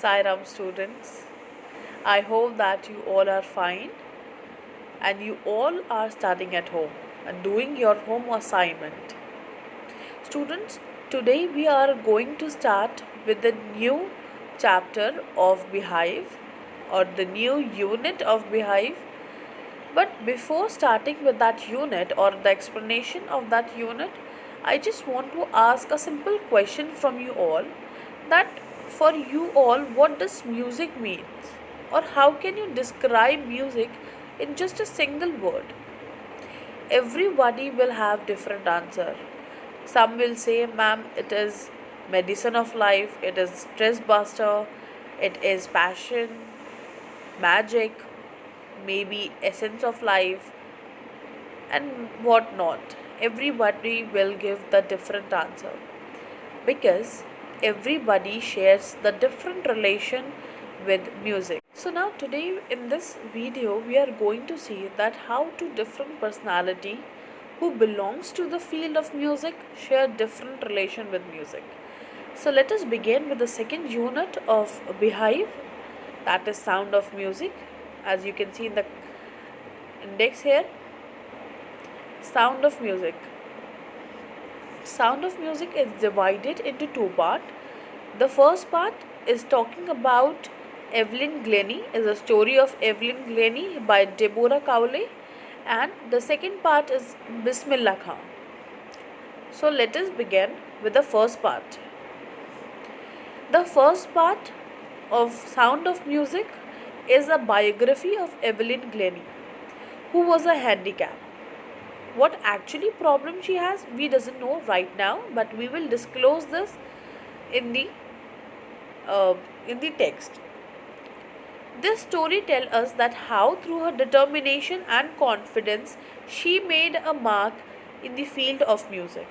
Sairam students, I hope that you all are fine and you all are studying at home and doing your home assignment. Students, today we are going to start with the new chapter of Beehive or the new unit of Beehive. But before starting with that unit or the explanation of that unit, I just want to ask a simple question from you all, that for you all, what does music mean? Or how can you describe music in just a single word? Everybody will have different answer. Some will say, ma'am, it is medicine of life, it is stress buster, it is passion, magic, maybe essence of life, and what not. Everybody will give the different answer because everybody shares the different relation with music. So now today in this video we are going to see that how two different personality who belongs to the field of music share different relation with music. So let us begin with the second unit of Beehive, that is sound of music. As you can see in the index here, sound of music. Sound of music is divided into two parts. The first part is talking about Evelyn Glennie, is a story of Evelyn Glennie by Deborah Cowley, and the second part is Bismillah Khan. So let us begin with the first part. The first part of Sound of Music is a biography of Evelyn Glennie, who was a handicap. What actually problem she has, we doesn't know right now, but we will disclose this in the text. This story tells us that how through her determination and confidence she made a mark in the field of music.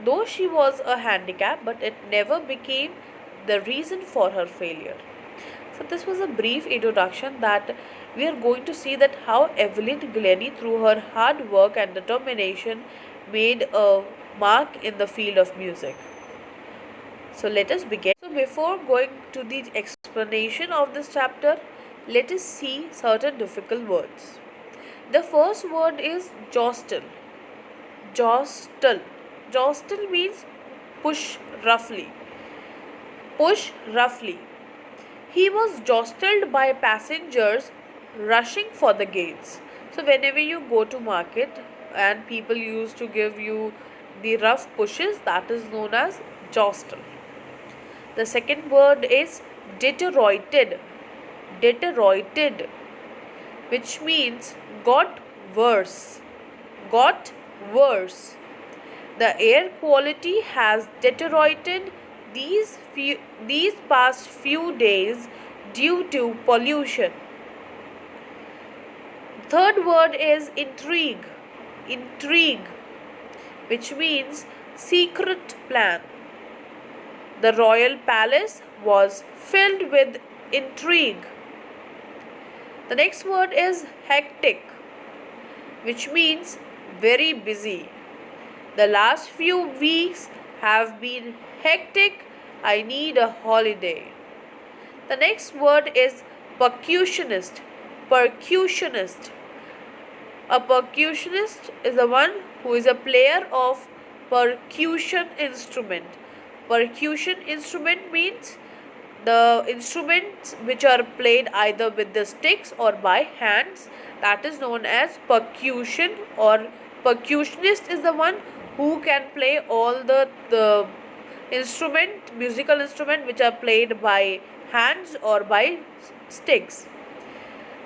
Though she was a handicap, but it never became the reason for her failure. So this was a brief introduction that we are going to see that how Evelyn Glennie through her hard work and determination made a mark in the field of music. So let us begin. So before going to the explanation of this chapter, let us see certain difficult words. The first word is jostle. Jostle. Jostle means push roughly. Push roughly. He was jostled by passengers rushing for the gates. So whenever you go to market and people used to give you the rough pushes, that is known as jostle. The second word is deteriorated. Deteriorated, which means got worse. Got worse. The air quality has deteriorated these past few days due to pollution. Third word is intrigue. Intrigue, which means secret plan. The royal palace was filled with intrigue. The next word is hectic, which means very busy. The last few weeks have been hectic. I need a holiday. The next word is percussionist. Percussionist. A percussionist is the one who is a player of percussion instrument. Percussion instrument means the instruments which are played either with the sticks or by hands, that is known as percussion, or percussionist is the one who can play all the musical instrument which are played by hands or by sticks.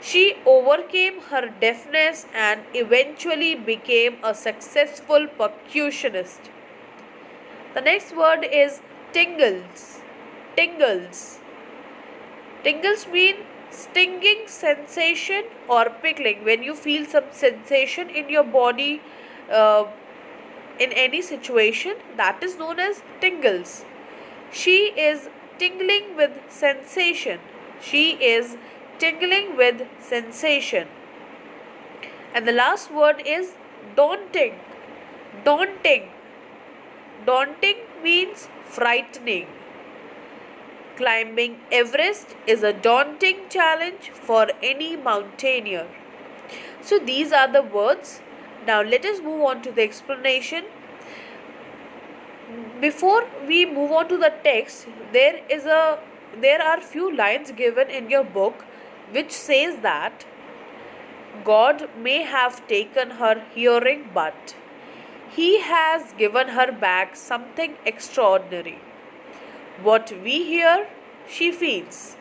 She overcame her deafness and eventually became a successful percussionist. The next word is tingles. Tingles. Tingles mean stinging sensation or prickling. When you feel some sensation in your body in any situation, that is known as tingles. She is tingling with sensation. She is tingling with sensation. And the last word is daunting. Daunting. Daunting means frightening. Climbing Everest is a daunting challenge for any mountaineer. So these are the words. Now let us move on to the explanation. Before we move on to the text, there are few lines given in your book which says that God may have taken her hearing, but He has given her back something extraordinary. What we hear, she feels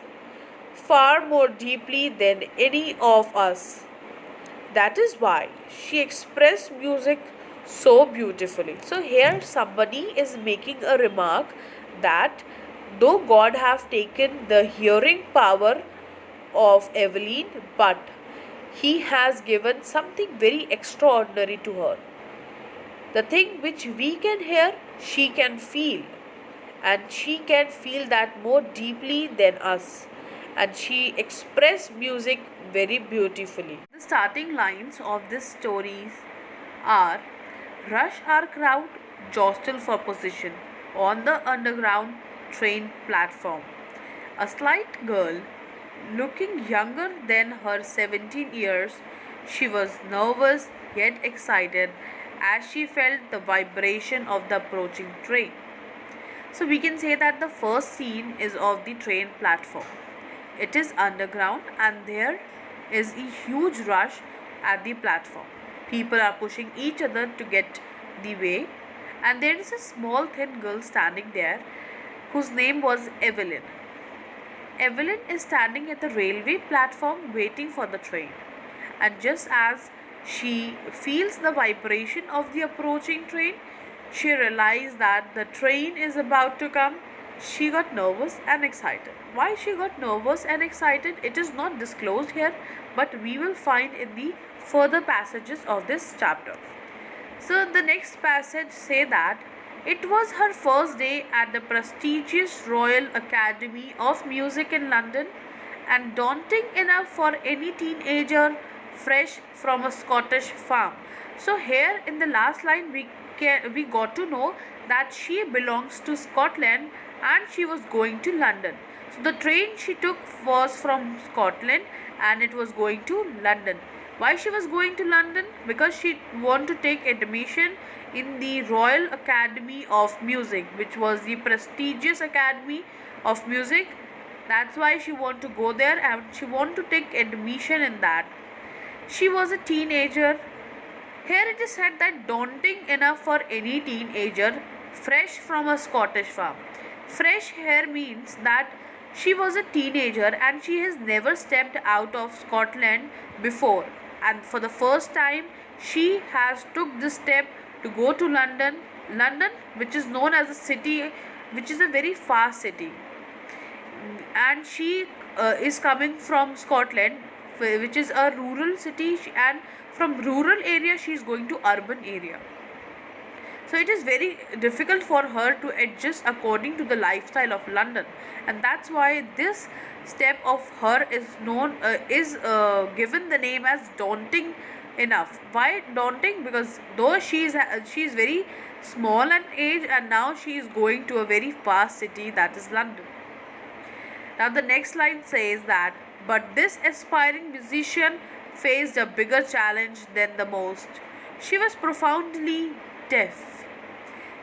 far more deeply than any of us. That is why she expressed music so beautifully. So here somebody is making a remark that though God have taken the hearing power of Evelyn, but He has given something very extraordinary to her. The thing which we can hear, she can feel, and she can feel that more deeply than us, and she expressed music very beautifully. The starting lines of this story are: rush our crowd, jostle for position on the underground train platform. A slight girl, looking younger than her 17 years, she was nervous yet excited as she felt the vibration of the approaching train. So we can say that the first scene is of the train platform. It is underground and there is a huge rush at the platform. People are pushing each other to get the way, and there is a small thin girl standing there whose name was Evelyn. Evelyn is standing at the railway platform waiting for the train, and just as she feels the vibration of the approaching train, she realized that the train is about to come. She got nervous and excited. Why she got nervous and excited, it is not disclosed here, but we will find in the further passages of this chapter. So the next passage say that it was her first day at the prestigious Royal Academy of Music in London, and daunting enough for any teenager fresh from a Scottish farm. So here in the last line we got to know that she belongs to Scotland and she was going to London. So the train she took was from Scotland and it was going to London. Why she was going to London? Because she wanted to take admission in the Royal Academy of Music, which was the prestigious academy of music. That's why she wanted to go there and she wanted to take admission in that. She was a teenager. Here it is said that daunting enough for any teenager fresh from a Scottish farm. Fresh here means that she was a teenager and she has never stepped out of Scotland before, and for the first time she has took the step to go to London, which is known as a city, which is a very fast city, and she is coming from Scotland, which is a rural city, and from rural area she is going to urban area. So it is very difficult for her to adjust according to the lifestyle of London, and that's why this step of her is given the name as daunting enough. Why daunting? Because though she is very small in age, and now she is going to a very fast city, that is London. Now the next line says that, but this aspiring musician faced a bigger challenge than the most. She was profoundly deaf.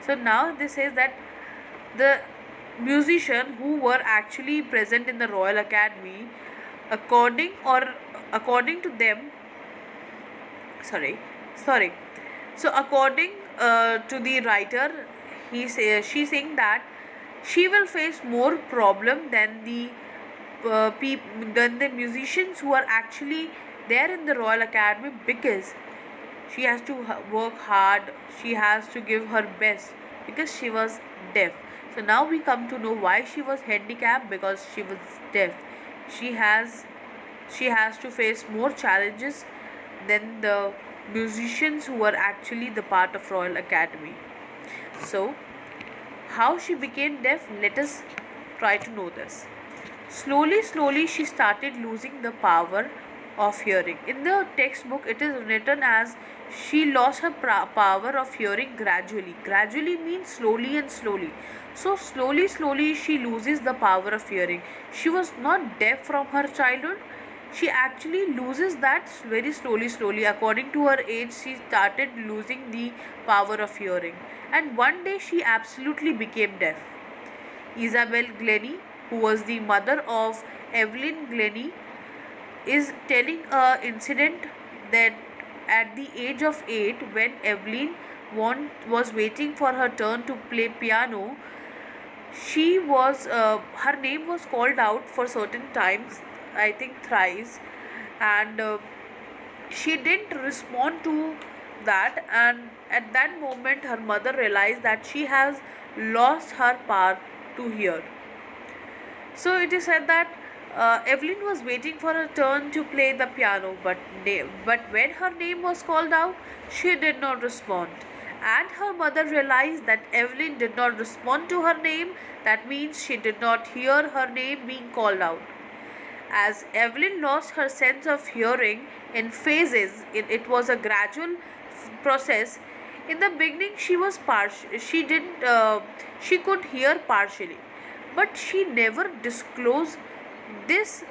So now this says that the musician who were actually present in the Royal Academy, according to them, sorry. So according to the writer, she's saying that she will face more problem than than the musicians who are actually there in the Royal Academy, because she has to work hard, she has to give her best because she was deaf. So now we come to know why she was handicapped, because she was deaf. She has to face more challenges than the musicians who were actually the part of Royal Academy. So how she became deaf, let us try to know this. Slowly, she started losing the power of hearing. In the textbook, it is written as she lost her power of hearing gradually. Gradually means slowly and slowly. So, slowly, she loses the power of hearing. She was not deaf from her childhood. She actually loses that very slowly. According to her age, she started losing the power of hearing. And one day, she absolutely became deaf. Isabel Glennie, who was the mother of Evelyn Glennie, is telling a incident that at the age of 8, when Evelyn was waiting for her turn to play piano, she was her name was called out for certain times, I think thrice, and she didn't respond to that, and at that moment her mother realized that she has lost her power to hear. So it is said that Evelyn was waiting for her turn to play the piano, but when her name was called out, she did not respond. And her mother realized that Evelyn did not respond to her name, that means she did not hear her name being called out. As Evelyn lost her sense of hearing in phases, it was a gradual process. In the beginning, she was partial. She didn't. She could hear partially, but she never disclosed this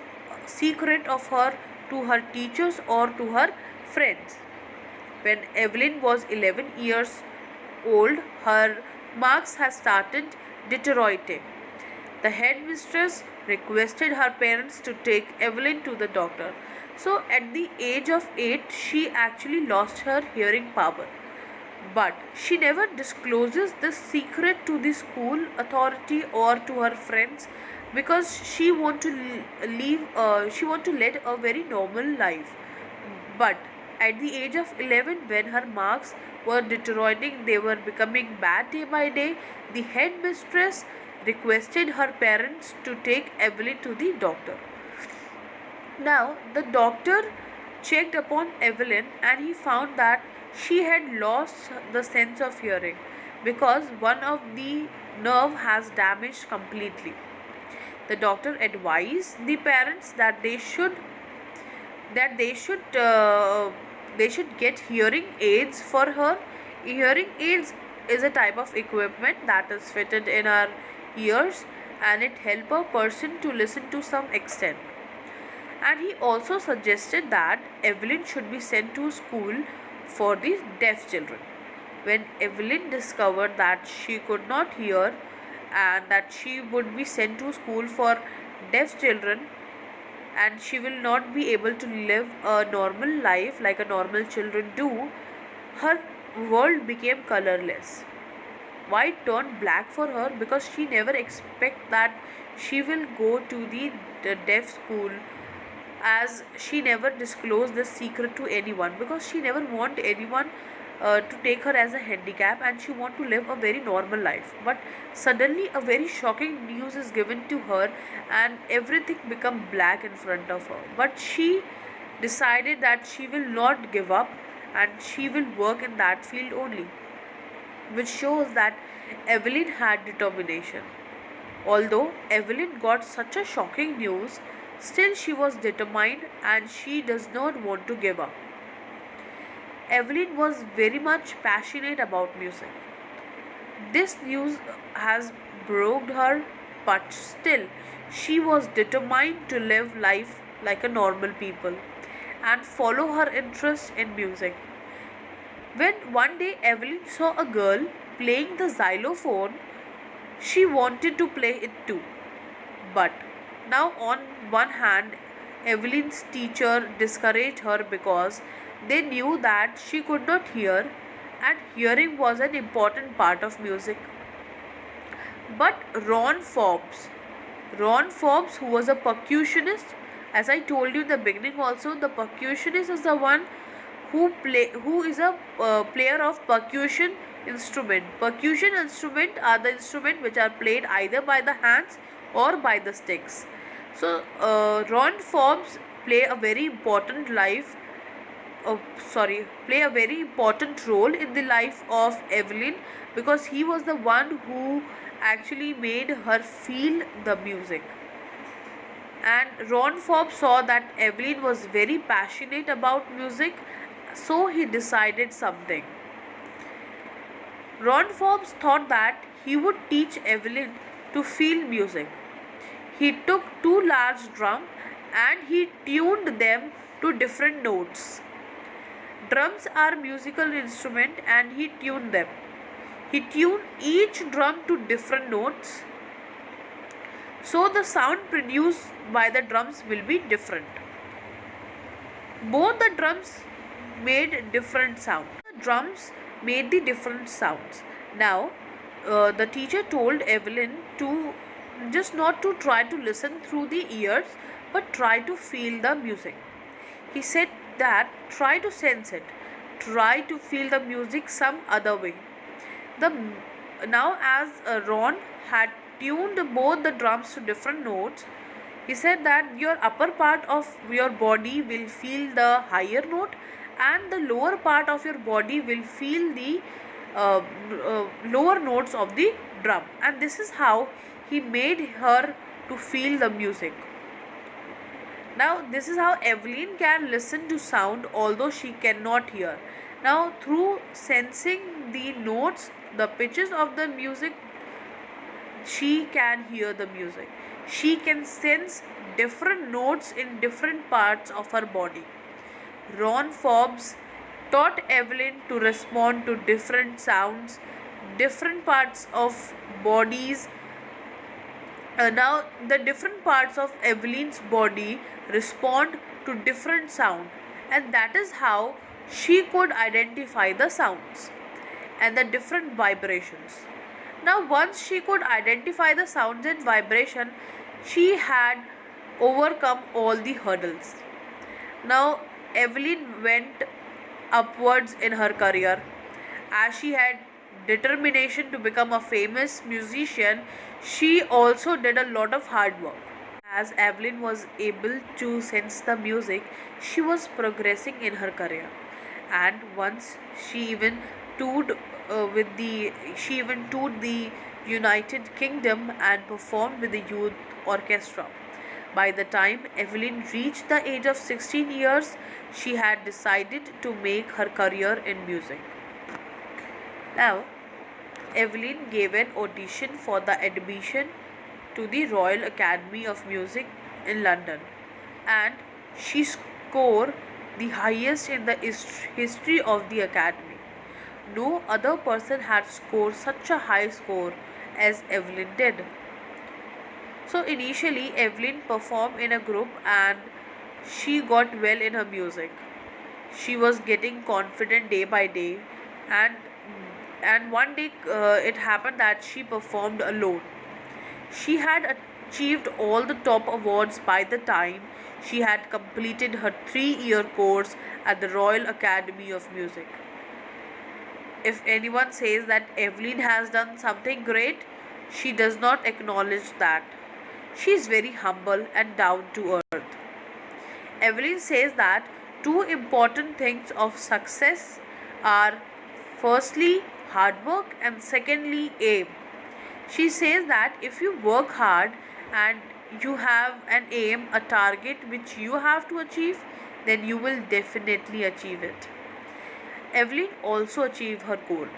secret of her to her teachers or to her friends. When Evelyn was 11 years old, her marks had started deteriorating. The headmistress requested her parents to take Evelyn to the doctor. So, at the age of 8, she actually lost her hearing power. But she never discloses this secret to the school authority or to her friends because she want to she want to lead a very normal life. But at the age of 11, when her marks were deteriorating, they were becoming bad day by day, the headmistress requested her parents to take Evelyn to the doctor. Now, the doctor checked upon Evelyn and he found that she had lost the sense of hearing because one of the nerve has damaged completely. The doctor advised the parents that they should they should get hearing aids for her. Hearing aids is a type of equipment that is fitted in our ears and it helps a person to listen to some extent. And he also suggested that Evelyn should be sent to school for the deaf children. When Evelyn discovered that she could not hear and that she would be sent to school for deaf children and she will not be able to live a normal life like a normal children do, her world became colorless. White turned black for her because she never expect that she will go to the deaf school, as she never disclosed this secret to anyone because she never want anyone to take her as a handicap and she want to live a very normal life. But suddenly a very shocking news is given to her and everything become black in front of her, but she decided that she will not give up and she will work in that field only, which shows that Evelyn had determination. Although Evelyn got such a shocking news, still she was determined and she does not want to give up. Evelyn was very much passionate about music. This news has broke her, but still she was determined to live life like a normal people and follow her interest in music. When one day Evelyn saw a girl playing the xylophone, she wanted to play it too. But now, on one hand, Evelyn's teacher discouraged her because they knew that she could not hear and hearing was an important part of music. But Ron Forbes, who was a percussionist, as I told you in the beginning also, the percussionist is the one who is a player of percussion instrument. Percussion instrument are the instrument which are played either by the hands or by the sticks. So Ron Forbes play a very important role in the life of Evelyn because he was the one who actually made her feel the music. And Ron Forbes saw that Evelyn was very passionate about music, so he decided something. Ron Forbes thought that he would teach Evelyn to feel music. He took two large drums and he tuned them to different notes. Drums are musical instrument and he tuned them. He tuned each drum to different notes, so the sound produced by the drums will be different. Both the drums made different sound. The drums made the different sounds. Now, the teacher told Evelyn to just not to try to listen through the ears, but try to feel the music. He said that try to sense it, try to feel the music some other way. The Now, as Ron had tuned both the drums to different notes, he said that your upper part of your body will feel the higher note and the lower part of your body will feel the lower notes of the drum, and this is how he made her to feel the music. Now, this is how Evelyn can listen to sound although she cannot hear. Now, through sensing the notes, the pitches of the music, she can hear the music. She can sense different notes in different parts of her body. Ron Forbes taught Evelyn to respond to different sounds, different parts of bodies. Now, the different parts of Evelyn's body respond to different sound, and that is how she could identify the sounds and the different vibrations. Now, once she could identify the sounds and vibration, she had overcome all the hurdles. Now, Evelyn went upwards in her career. As she had determination to become a famous musician, she also did a lot of hard work. As Evelyn was able to sense the music, she was progressing in her career. And once she even toured the United Kingdom and performed with the youth orchestra. By the time Evelyn reached the age of 16 years, she had decided to make her career in music. Now, Evelyn gave an audition for the admission to the Royal Academy of Music in London, and she scored the highest in the history of the academy. No other person had scored such a high score as Evelyn did. So initially Evelyn performed in a group and she got well in her music. She was getting confident day by day, and one day it happened that she performed alone. She had achieved all the top awards by the time she had completed her 3-year course at the Royal Academy of Music. If anyone says that Evelyn has done something great, she does not acknowledge that. She is very humble and down to earth. Evelyn says that two important things of success are firstly hard work and secondly aim. She says that if you work hard and you have an aim, a target which you have to achieve, then you will definitely achieve it. Evelyn also achieved her goal.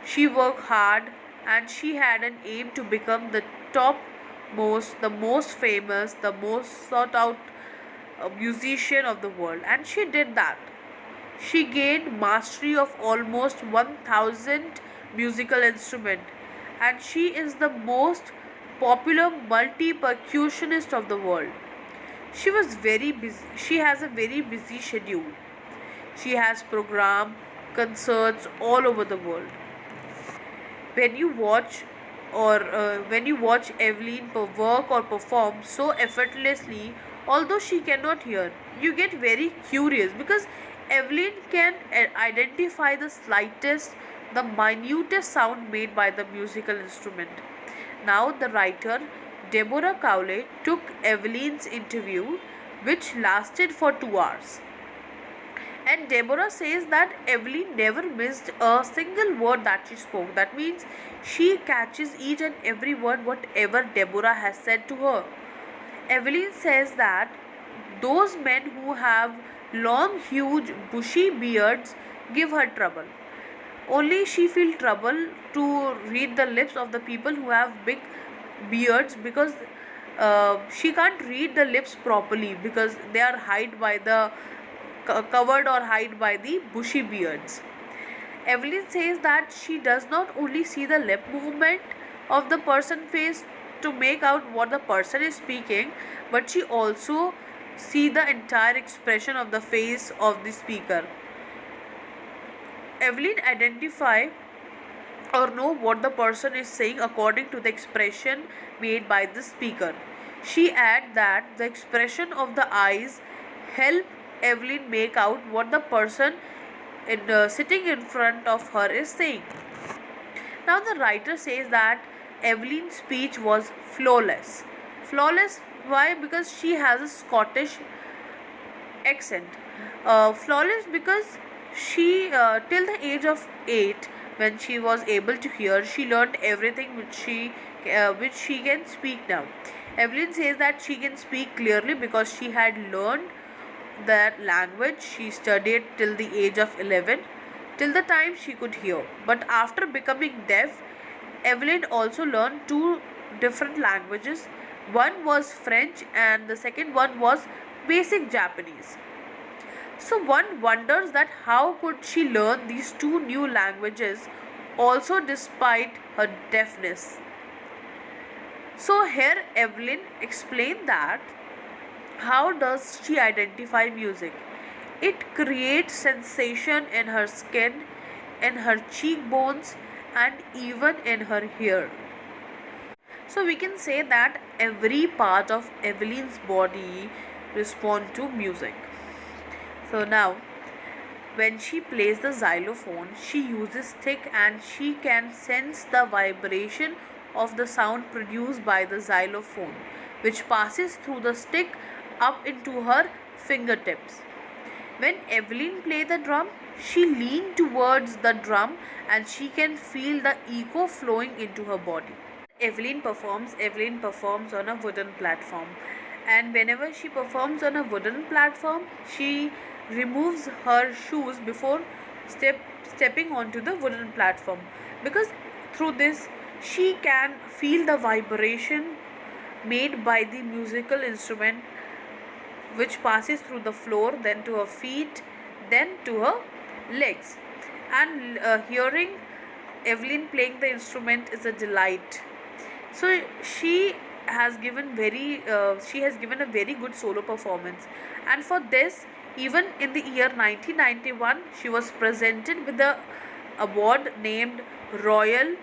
She worked hard and she had an aim to become the most famous, the most sought out musician of the world, and she did that. She gained mastery of almost 1000 musical instruments, and she is the most popular multi percussionist of the world. She was very busy. She has a very busy schedule. She has program concerts all over the world. When you watch when you watch Evelyn work or perform so effortlessly, although she cannot hear, you get very curious because Evelyn can identify the slightest, the minutest sound made by the musical instrument. Now, the writer Deborah Cowley took Evelyn's interview, which lasted for 2 hours. And Deborah says that Evelyn never missed a single word that she spoke. That means she catches each and every word whatever Deborah has said to her. Evelyn says that those men who have long, huge, bushy beards give her trouble. Only she feels trouble to read the lips of the people who have big beards, because she can't read the lips properly because they are hide by the covered or hide by the bushy beards. Evelyn says that she does not only see the lip movement of the person face to make out what the person is speaking, but she also see the entire expression of the face of the speaker. Evelyn identify or know what the person is saying according to the expression made by the speaker. She adds that the expression of the eyes help Evelyn make out what the person sitting in front of her is saying. Now the writer says that Evelyn's speech was flawless. Flawless, why? Because she has a Scottish accent. Flawless because she, till the age of 8, when she was able to hear, she learned everything which she can speak now. Evelyn says that she can speak clearly because she had learned that language. She studied till the age of 11, till the time she could hear. But after becoming deaf, Evelyn also learned two different languages. One was French and the second one was basic Japanese. So one wonders that how could she learn these two new languages also despite her deafness. So here Evelyn explained that how does she identify music? It creates sensation in her skin, in her cheekbones, and even in her hair. So we can say that every part of Evelyn's body respond to music. So now when she plays the xylophone, she uses stick and she can sense the vibration of the sound produced by the xylophone, which passes through the stick up into her fingertips. When Evelyn plays the drum, she leans towards the drum and she can feel the echo flowing into her body. Evelyn performs on a wooden platform. And whenever she performs on a wooden platform, she removes her shoes before stepping onto the wooden platform, because through this she can feel the vibration made by the musical instrument, which passes through the floor, then to her feet, then to her legs. And hearing Evelyn playing the instrument is a delight. So she has given a very good solo performance, and for this, even in the year 1991, she was presented with the award named Royal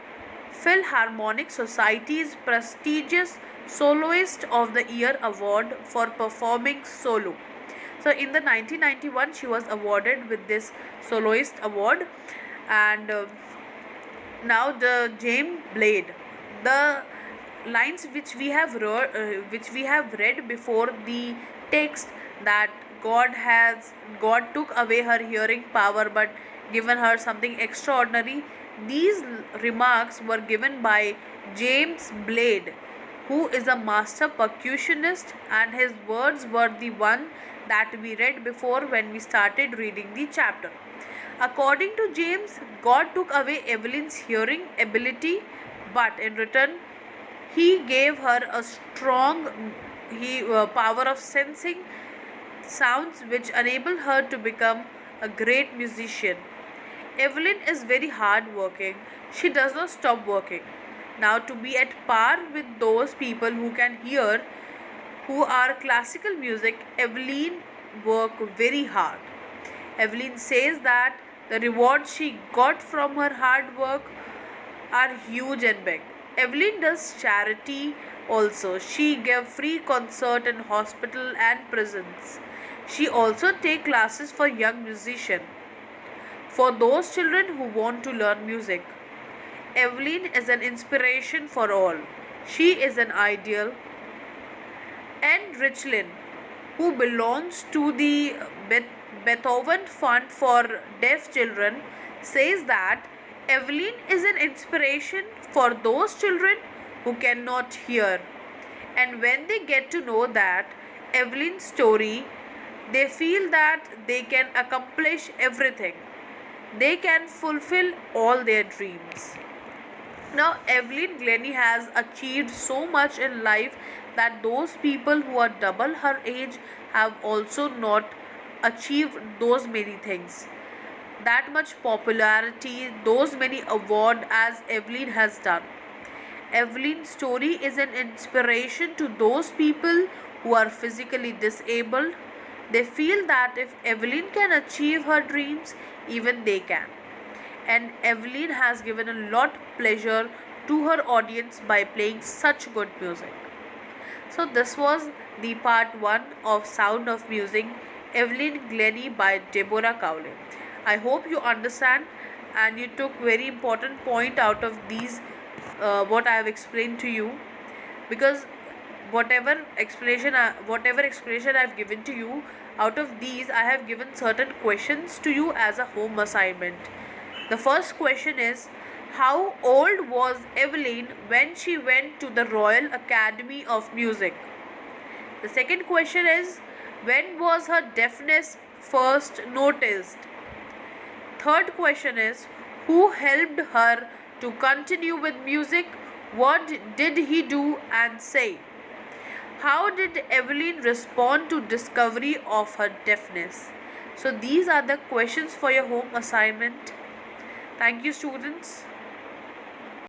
Philharmonic Society's prestigious Soloist of the Year award for performing solo. So in the 1991, she was awarded with this soloist award. And now the James Blade, the lines which we have read before the text, that God took away her hearing power but given her something extraordinary. These remarks were given by James Blade, who is a master percussionist, and his words were the one that we read before when we started reading the chapter. According to James, God took away Evelyn's hearing ability, but in return he gave her a strong power of sensing sounds, which enabled her to become a great musician. Evelyn is very hard working. She does not stop working. Now, to be at par with those people who can hear, who are classical music, Evelyn worked very hard. Evelyn says that the rewards she got from her hard work are huge and big. Evelyn does charity also. She gave free concert in hospital and prisons. She also take classes for young musicians, for those children who want to learn music. Evelyn is an inspiration for all. She is an ideal. Anne Richlin, who belongs to the Beethoven Fund for Deaf Children, says that Evelyn is an inspiration for those children who cannot hear. And when they get to know that Evelyn's story, they feel that they can accomplish everything. They can fulfill all their dreams. Now, Evelyn Glennie has achieved so much in life that those people who are double her age have also not achieved those many things. That much popularity, those many awards as Evelyn has done. Evelyn's story is an inspiration to those people who are physically disabled. They feel that if Evelyn can achieve her dreams, even they can. And Evelyn has given a lot pleasure to her audience by playing such good music. So this was the part 1 of Sound of Music, Evelyn Glennie by Deborah Cowley. I hope you understand and you took very important point out of these what I have explained to you, because whatever explanation I have given to you, out of these I have given certain questions to you as a home assignment. The first question is, how old was Evelyn when she went to the Royal Academy of Music? The second question is, when was her deafness first noticed? Third question is, who helped her to continue with music? What did he do and say? How did Evelyn respond to discovery of her deafness? So these are the questions for your home assignment. Thank you, students.